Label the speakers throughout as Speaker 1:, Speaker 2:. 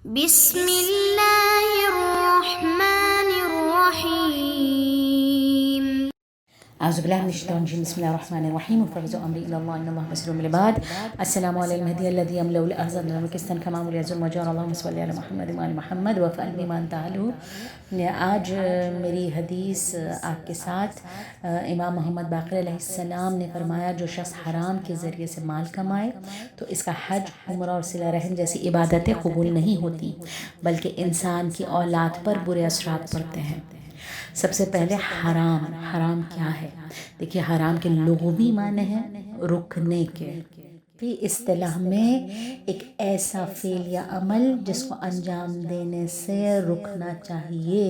Speaker 1: بسم اللہ الرحمن الرحیم۔
Speaker 2: اعوذ باللہ من الشیطان الرجیم، بسم اللہ الرحمن الرحیم، وفوض امری الی اللہ ان اللہ بصیر بالعباد۔ السلام علی المہدی الذی یملأ الارض ملکا کما ملئ الظلم والجور، اللہم صل علی محمد وعلی محمد وفعل بما انت اہلہ۔ آج میری حدیث آپ کے ساتھ امام محمد باقر علیہ السلام نے فرمایا جو شخص حرام کے ذریعے سے مال کمائے تو اس کا حج، عمرہ اور صلہ رحم جیسی عبادتیں قبول نہیں ہوتی، بلکہ انسان کی اولاد پر برے اثرات پڑتے ہیں۔ سب سے پہلے حرام کیا ہے؟ دیکھیے، حرام کے لغوی معنی ہیں رکنے کے، بھی اصطلاح میں ایک ایسا فعل یا عمل جس کو انجام دینے سے رکنا چاہیے،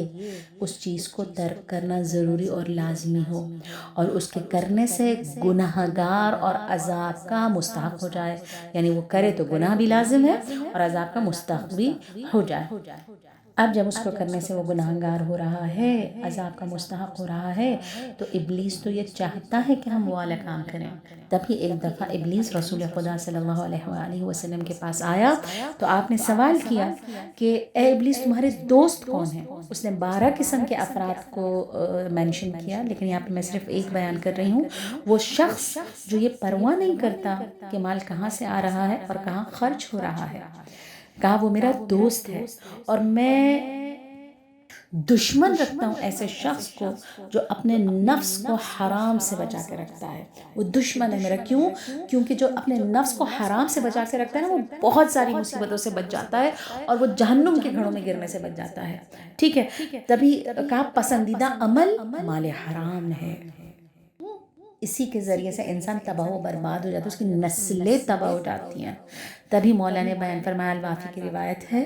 Speaker 2: اس چیز کو ترک کرنا ضروری اور لازمی ہو، اور اس کے کرنے سے گناہ گار اور عذاب کا مستحق ہو جائے، یعنی وہ کرے تو گناہ بھی لازم ہے اور عذاب کا مستحق بھی ہو جائے۔ اب جب اس کو کرنے سے وہ گناہ گار ہو رہا ہے، عذاب کا مستحق ہو رہا ہے، تو ابلیس تو یہ چاہتا ہے کہ ہم وہ والا کام کریں۔ تبھی ایک دفعہ ابلیس رسول خدا صلی اللہ علیہ وآلہ وسلم کے پاس آیا تو آپ نے سوال کیا کہ اے ابلیس، تمہارے دوست کون ہیں؟ اس نے 12 قسم کے افراد کو مینشن کیا، لیکن یہاں پہ میں صرف ایک بیان کر رہی ہوں۔ وہ شخص جو یہ پرواہ نہیں کرتا کہ مال کہاں سے آ رہا ہے اور کہاں خرچ ہو رہا ہے، کہا وہ میرا دوست ہے، اور میں دشمن رکھتا ہوں ایسے شخص کو جو اپنے نفس کو حرام سے بچا کے رکھتا ہے۔ وہ دشمن ہے میرا۔ کیوں؟ کیونکہ جو اپنے نفس کو حرام سے بچا کے رکھتا ہے نا، وہ بہت ساری مصیبتوں سے بچ جاتا ہے اور وہ جہنم کے گھڑوں میں گرنے سے بچ جاتا ہے۔ ٹھیک ہے، تبھی کہا پسندیدہ عمل مال حرام ہے۔ اسی کے ذریعے سے انسان تباہ و برباد ہو جاتا ہے، اس کی نسلیں تباہ ہو جاتی ہیں۔ تبھی مولا نے بیان فرمایا، الوافی کی روایت ہے،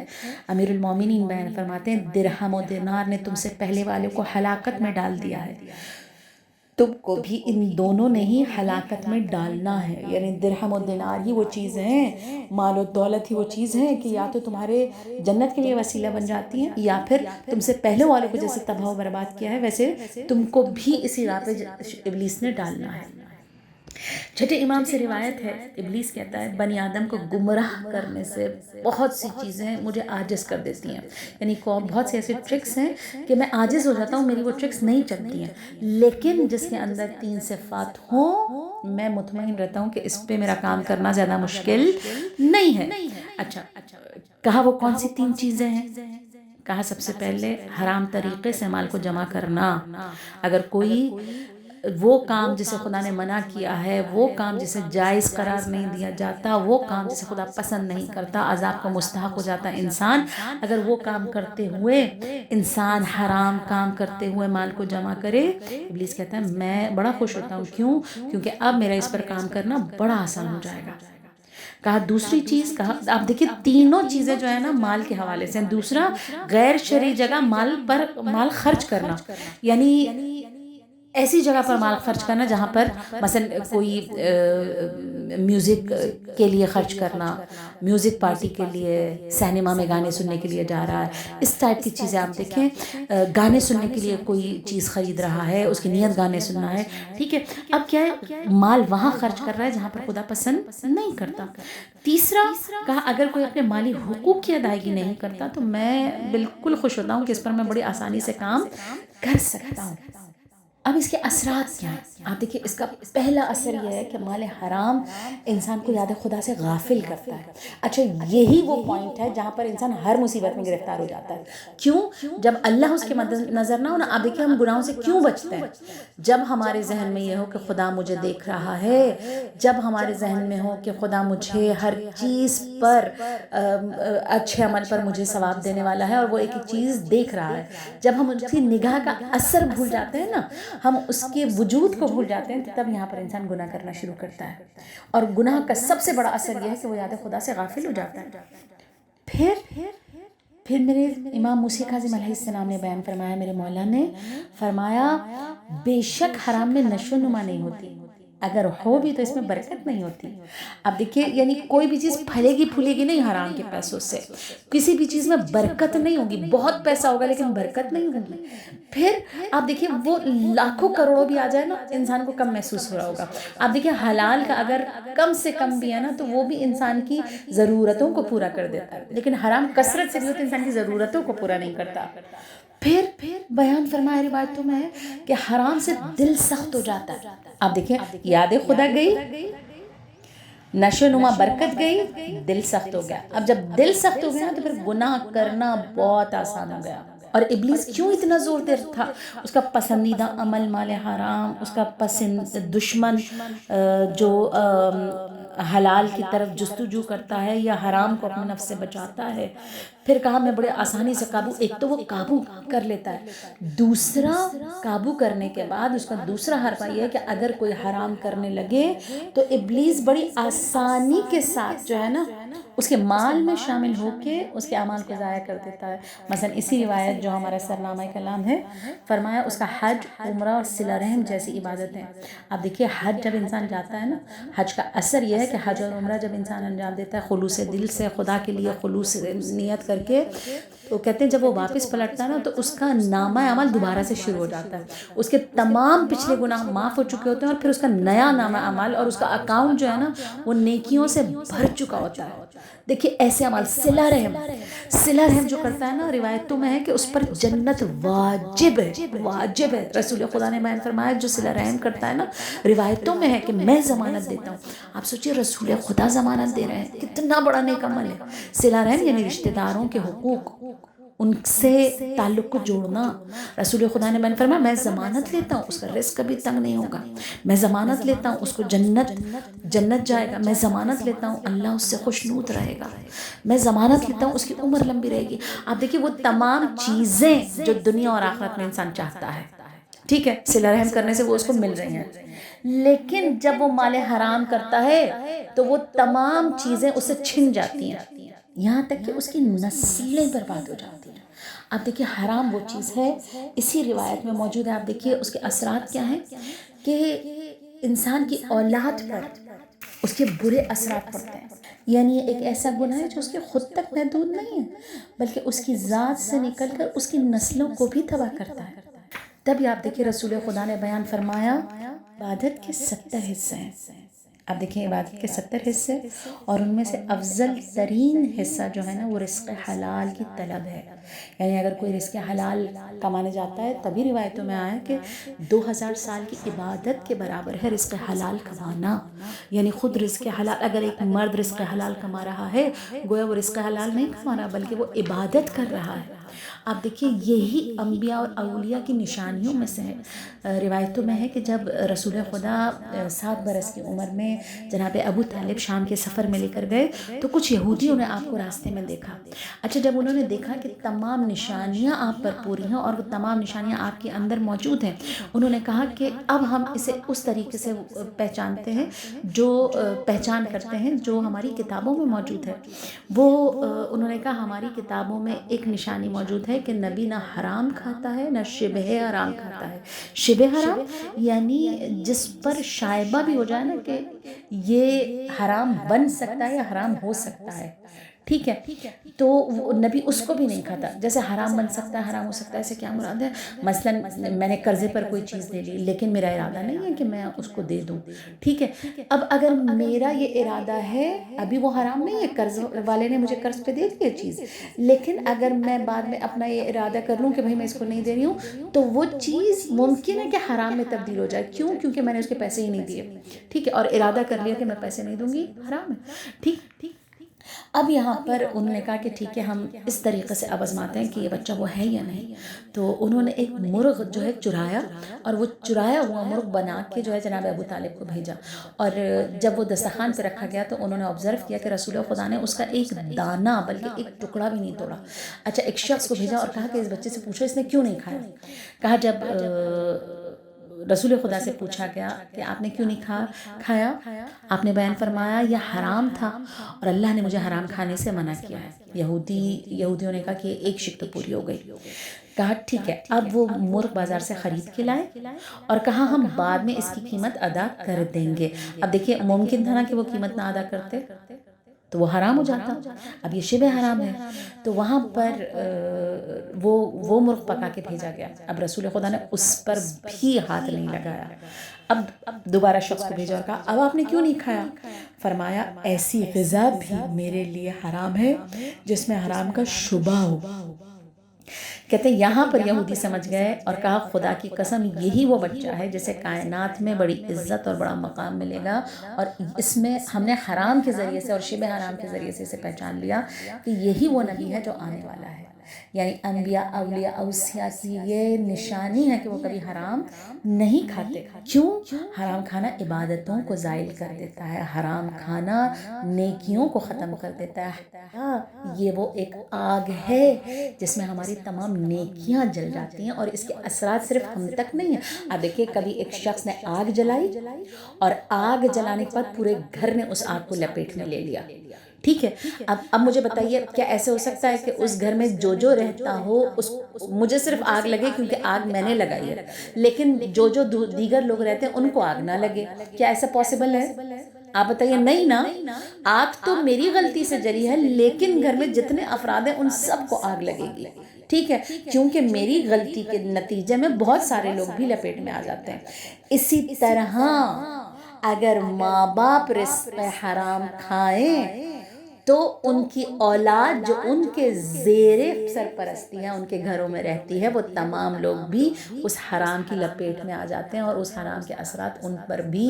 Speaker 2: امیر المومنین بیان فرماتے ہیں، درہم و دینار نے تم سے پہلے والے کو ہلاکت میں ڈال دیا ہے، تم کو بھی ان دونوں نے ہی ہلاکت میں ڈالنا ہے۔ یعنی درہم و دینار ہی وہ چیز ہیں، مال و دولت ہی وہ چیز ہیں کہ یا تو تمہارے جنت کے لیے وسیلہ بن جاتی ہیں، یا پھر تم سے پہلے والوں کو جیسے تباہ و برباد کیا ہے ویسے تم کو بھی اسی راہ پہ ابلیس نے ڈالنا ہے۔ چھٹے امام سے روایت ہے، ابلیس کہتا ہے بنی آدم کو گمراہ کرنے سے بہت سی چیزیں مجھے عاجز کر دیتی ہیں، یعنی بہت سی ایسی ٹرکس ہیں کہ میں عاجز ہو جاتا ہوں، میری وہ ٹرکس نہیں چلتی ہیں، لیکن جس کے اندر 3 صفات ہوں میں مطمئن رہتا ہوں کہ اس پہ میرا کام کرنا زیادہ مشکل نہیں ہے۔ اچھا، کہا وہ کون سی 3 چیزیں ہیں؟ کہا سب سے پہلے حرام طریقے سے مال کو جمع کرنا۔ اگر کوئی وہ کام جسے خدا نے منع کیا ہے، وہ کام جسے جائز قرار نہیں دیا جاتا، وہ کام جسے خدا پسند نہیں کرتا، عذاب کا مستحق ہو جاتا ہے انسان، اگر وہ کام کرتے ہوئے انسان حرام کام کرتے ہوئے مال کو جمع کرے، ابلیس کہتا ہے میں بڑا خوش ہوتا ہوں۔ کیوں؟ کیونکہ اب میرا اس پر کام کرنا بڑا آسان ہو جائے گا۔ کہا دوسری چیز، کہا آپ دیکھیں تینوں چیزیں جو ہے نا مال کے حوالے سے ہیں۔ دوسرا، غیر شرعی جگہ مال خرچ کرنا، یعنی ایسی جگہ پر مال خرچ کرنا جہاں پر مثلا کوئی میوزک کے لیے خرچ کرنا، میوزک پارٹی کے لیے، سینما میں گانے سننے کے لیے جا رہا ہے، اس ٹائپ کی چیزیں آپ دیکھیں۔ گانے سننے کے لیے کوئی چیز خرید رہا ہے، اس کی نیت گانے سننا ہے، ٹھیک ہے، اب کیا ہے مال وہاں خرچ کر رہا ہے جہاں پر خدا پسند نہیں کرتا۔ تیسرا، کہا اگر کوئی اپنے مالی حقوق کی ادائیگی نہیں کرتا تو میں بالکل خوش ہوتا ہوں کہ اس پر میں بڑی آسانی سے کام کر سکتا ہوں۔ اب اس کے اثرات کیا ہیں؟ آپ دیکھیں، اس کا پہلا اثر یہ ہے کہ مال حرام انسان کو یاد خدا سے غافل کرتا ہے۔ اچھا، یہی وہ پوائنٹ ہے جہاں پر انسان ہر مصیبت میں گرفتار ہو جاتا ہے۔ کیوں؟ جب اللہ اس کے نظر نہ ہو نا، آپ دیکھیں ہم گناہوں سے کیوں بچتے ہیں؟ جب ہمارے ذہن میں یہ ہو کہ خدا مجھے دیکھ رہا ہے، جب ہمارے ذہن میں ہو کہ خدا مجھے ہر چیز پر اچھے عمل پر مجھے ثواب دینے والا ہے اور وہ ایک ایک چیز دیکھ رہا ہے، جب ہم اس کی نگاہ کا اثر بھول جاتے ہیں نا، ہم اس کے وجود کو بھول جاتے ہیں، تب یہاں پر انسان گناہ کرنا شروع کرتا ہے، اور گناہ کا سب سے بڑا اثر یہ ہے کہ وہ یاد خدا سے غافل ہو جاتا ہے۔ پھر میرے امام موسیٰ کاظم علیہ السلام نے بیان فرمایا، میرے مولا نے فرمایا بے شک حرام میں نشو و نما نہیں ہوتی، اگر ہو بھی تو اس میں برکت نہیں ہوتی. اب دیکھیے یعنی کوئی بھی چیز پھلے گی پھولے گی نہیں حرام کے پیسوں سے. کسی بھی چیز میں برکت نہیں ہوگی. بہت پیسہ ہوگا لیکن برکت نہیں ہوگی. پھر آپ دیکھیے وہ لاکھوں کروڑوں بھی آ جائے نا انسان کو کم محسوس ہو رہا ہوگا. آپ دیکھیے حلال کا اگر کم سے کم بھی ہے نا تو وہ بھی انسان کی ضرورتوں کو پورا کر دیتا ہے. لیکن حرام کثرت سے بھی ہو تو انسان کی ضرورتوں کو پورا نہیں کرتا. پھر بیان فرمایا روایتوں میں ہے کہ حرام سے دل سخت ہو جاتا ہے. آپ دیکھیں یاد خدا گئی, نشو نما برکت گئی, دل سخت ہو گیا. اب جب دل سخت ہو گیا تو پھر گناہ کرنا بہت آسان ہو گیا. اور ابلیس کیوں اتنا زور دیر تھا؟ اس کا پسندیدہ عمل مال حرام, اس کا پسند دشمن جو حلال کی طرف جستجو کرتا ہے یا حرام کو اپنے نفس سے بچاتا ہے. پھر کہا میں بڑے آسانی سے قابو, ایک تو وہ قابو کر لیتا ہے, دوسرا قابو کرنے کے بعد اس کا دوسرا حربہ یہ ہے کہ اگر کوئی حرام کرنے لگے تو ابلیس بڑی آسانی کے ساتھ جو ہے نا اس کے مال میں شامل ہو کے اس کے اعمال کو ضائع کر دیتا ہے. مثلا اسی روایت جو ہمارا سرنامہ کلام ہے فرمایا اس کا حج, عمرہ اور صلہ رحم جیسی عبادتیں. اب دیکھیے حج جب انسان جاتا ہے نا, حج کا اثر یہ ہے کہ حج اور عمرہ جب انسان انجام دیتا ہے خلوص دل سے, خدا کے لیے خلوص نیت کر کے, تو کہتے ہیں جب وہ واپس پلٹتا ہے نا تو اس کا نامہ عمل دوبارہ سے شروع ہو جاتا ہے. اس کے تمام پچھلے گناہ معاف ہو چکے ہوتے ہیں اور پھر اس کا نیا نامہ عمل اور اس کا اکاؤنٹ جو ہے نا وہ نیکیوں سے بھر چکا ہوتا ہے. دیکھیے ایسے عمل, صلہ رحم جو کرتا ہے نا روایتوں میں ہے کہ اس پر جنت واجب ہے. رسول خدا نے بیان فرمایا جو صلہ رحم کرتا ہے نا روایتوں میں ہے کہ میں ضمانت دیتا ہوں. آپ سوچئے رسول خدا ضمانت دے رہے ہیں, کتنا بڑا نیک عمل ہے. صلہ رحم یعنی رشتہ داروں کے حقوق, ان سے تعلق کو جوڑنا. رسول خدا نے بیان فرمایا میں ضمانت لیتا ہوں اس کا رزق کبھی تنگ نہیں ہوگا, میں ضمانت لیتا ہوں اس کو جنت جائے گا, میں ضمانت لیتا ہوں اللہ اس سے خوشنود رہے گا, میں ضمانت لیتا ہوں اس کی عمر لمبی رہے گی. آپ دیکھیے وہ تمام چیزیں جو دنیا اور آخرت میں انسان چاہتا ہے, ٹھیک ہے, صلہ رحم کرنے سے وہ اس کو مل رہی ہیں. لیکن جب وہ مال حرام کرتا ہے تو وہ تمام چیزیں اسے چھن جاتی ہیں, یہاں تک کہ اس کی نسلیں برباد ہو جاتی ہیں. آپ دیکھیے حرام وہ چیز ہے, اسی روایت میں موجود ہے. آپ دیکھیے اس کے اثرات کیا ہیں کہ انسان کی اولاد پر اس کے برے اثرات پڑتے ہیں. یعنی ایک ایسا گناہ ہے جو اس کے خود تک محدود نہیں ہے بلکہ اس کی ذات سے نکل کر اس کی نسلوں کو بھی تباہ کرتا ہے. تب آپ دیکھیے رسول خدا نے بیان فرمایا عبادت کے 70 حصے ہیں. آپ دیکھیں عبادت کے 70 حصے اور ان میں سے افضل ترین حصہ جو ہے نا وہ رزق حلال کی طلب ہے. یعنی اگر کوئی رزق حلال کمانے جاتا ہے, تبھی روایتوں میں آیا کہ 2000 سال کی عبادت کے برابر ہے رزق حلال کمانا. یعنی خود رزق حلال, اگر ایک مرد رزق حلال کما رہا ہے گویا وہ رزق حلال نہیں کما رہا بلکہ وہ عبادت کر رہا ہے. آپ دیکھیے یہی انبیاء اور اولیاء کی نشانیوں میں سے ہے. روایتوں میں ہے کہ جب رسول خدا 7 برس کی عمر میں جناب ابو طالب شام کے سفر میں لے کر گئے تو کچھ یہودیوں نے آپ کو راستے میں دیکھا. اچھا جب انہوں نے دیکھا کہ تمام نشانیاں آپ پر پوری ہیں اور وہ تمام نشانیاں آپ کے اندر موجود ہیں, انہوں نے کہا کہ اب ہم اسے اس طریقے سے پہچانتے ہیں جو پہچان کرتے ہیں جو ہماری کتابوں میں موجود ہے. وہ انہوں نے کہا ہماری کتابوں میں ایک نشانی موجود ہے کہ نبی نہ حرام کھاتا ہے نہ شبہ حرام کھاتا ہے. شبہ حرام یعنی جس پر شائبہ بھی ہو جائے نا کہ یہ حرام بن سکتا ہے یا حرام ہو سکتا ہے, ٹھیک ہے, تو وہ نبی اس کو بھی نہیں کھاتا. جیسے حرام بن سکتا ہے حرام ہو سکتا ہے, ایسے کیا مراد ہے؟ مثلا میں نے قرضے پر کوئی چیز لے لی لیکن میرا ارادہ نہیں ہے کہ میں اس کو دے دوں, ٹھیک ہے. اب اگر میرا یہ ارادہ ہے ابھی وہ حرام نہیں ہے, قرض والے نے مجھے قرض پہ دے دی یہ چیز, لیکن اگر میں بعد میں اپنا یہ ارادہ کر لوں کہ بھائی میں اس کو نہیں دے رہی ہوں تو وہ چیز ممکن ہے کہ حرام میں تبدیل ہو جائے. کیوں؟ کیونکہ میں نے اس کے پیسے ہی نہیں دیے, ٹھیک ہے, اور ارادہ کر لیا کہ میں پیسے نہیں دوں گی, حرام ہے, ٹھیک. اب یہاں پر انہوں نے کہا کہ ٹھیک ہے ہم اس طریقے سے اب آزماتے ہیں کہ یہ بچہ وہ ہے یا نہیں. تو انہوں نے ایک مرغ جو ہے چرایا اور وہ چرایا ہوا مرغ بنا کے جو ہے جناب ابو طالب کو بھیجا. اور جب وہ دسترخوان پہ رکھا گیا تو انہوں نے آبزرو کیا کہ رسول خدا نے اس کا ایک دانہ بلکہ ایک ٹکڑا بھی نہیں توڑا. اچھا ایک شخص کو بھیجا اور کہا کہ اس بچے سے پوچھو اس نے کیوں نہیں کھایا. کہا جب رسول خدا سے پوچھا گیا کہ آپ نے کیوں نہیں کھایا, آپ نے بیان فرمایا یہ حرام تھا اور اللہ نے مجھے حرام کھانے سے منع کیا ہے. یہودیوں نے کہا کہ ایک شک تو پوری ہو گئی. کہا ٹھیک ہے اب وہ مرغ بازار سے خرید کے لائے اور کہا ہم بعد میں اس کی قیمت ادا کر دیں گے. اب دیکھیے ممکن تھا نا کہ وہ قیمت نہ ادا کرتے تو وہ حرام ہو جاتا. اب یہ شبہ حرام ہے تو وہاں پر وہ مرغ پکا کے بھیجا گیا. اب رسول خدا نے اس پر بھی ہاتھ نہیں لگایا. اب دوبارہ شخص کو بھیجا اور کہا اب آپ نے کیوں نہیں کھایا؟ فرمایا ایسی غذا بھی میرے لیے حرام ہے جس میں حرام کا شبہ ہو. کہتے ہیں یہاں پر یہودی سمجھ گئے اور کہا خدا کی قسم یہی وہ بچہ ہے جسے کائنات میں بڑی عزت اور بڑا مقام ملے گا، اور اس میں ہم نے حرام کے ذریعے سے اور شبہ حرام کے ذریعے سے اسے پہچان لیا کہ یہی وہ نبی ہے جو آنے والا ہے. یعنی انبیاء اولیاء اوصیاء کی یہ نشانی ہے کہ وہ کبھی حرام نہیں کھاتے. کیوں؟ حرام کھانا عبادتوں کو زائل کر دیتا ہے، حرام کھانا نیکیوں کو ختم کر دیتا ہے. یہ وہ ایک آگ ہے جس میں ہماری تمام نیکیاں جل جاتی ہیں، اور اس کے اثرات صرف ہم تک نہیں ہیں. اب دیکھیے کبھی ایک شخص نے آگ جلائی اور آگ جلانے کے بعد پورے گھر نے اس آگ کو لپیٹ میں لے لیا. ٹھیک ہے، اب مجھے بتائیے کیا ایسے ہو سکتا ہے کہ اس گھر میں جو رہتا ہو مجھے صرف آگ لگے کیونکہ آگ میں نے لگائی ہے، لیکن جو دیگر لوگ رہتے ہیں ان کو آگ نہ لگے؟ کیا ایسا پاسبل ہے؟ آپ بتائیے. نہیں نا، آگ تو میری غلطی سے جلی ہے لیکن گھر میں جتنے افراد ہیں ان سب کو آگ لگے گی. ٹھیک ہے، کیونکہ میری غلطی کے نتیجے میں بہت سارے لوگ بھی لپیٹ میں آ جاتے ہیں. اسی طرح اگر ماں باپ رزق حرام کھائیں تو ان کی اولاد جو ان کے زیر سرپرستی ہے ان کے گھروں میں رہتی ہے وہ تمام لوگ بھی اس حرام کی لپیٹ میں آ جاتے ہیں اور اس حرام کے اثرات ان پر بھی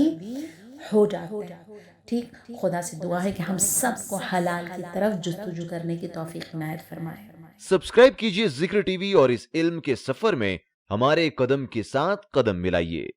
Speaker 2: ہو جاتے ہیں. ٹھیک، خدا سے دعا ہے کہ ہم سب کو حلال کی طرف جستجو کرنے کی توفیق عنایت فرمائے.
Speaker 3: سبسکرائب کیجئے ذکر ٹی وی اور اس علم کے سفر میں ہمارے قدم کے ساتھ قدم ملائیے.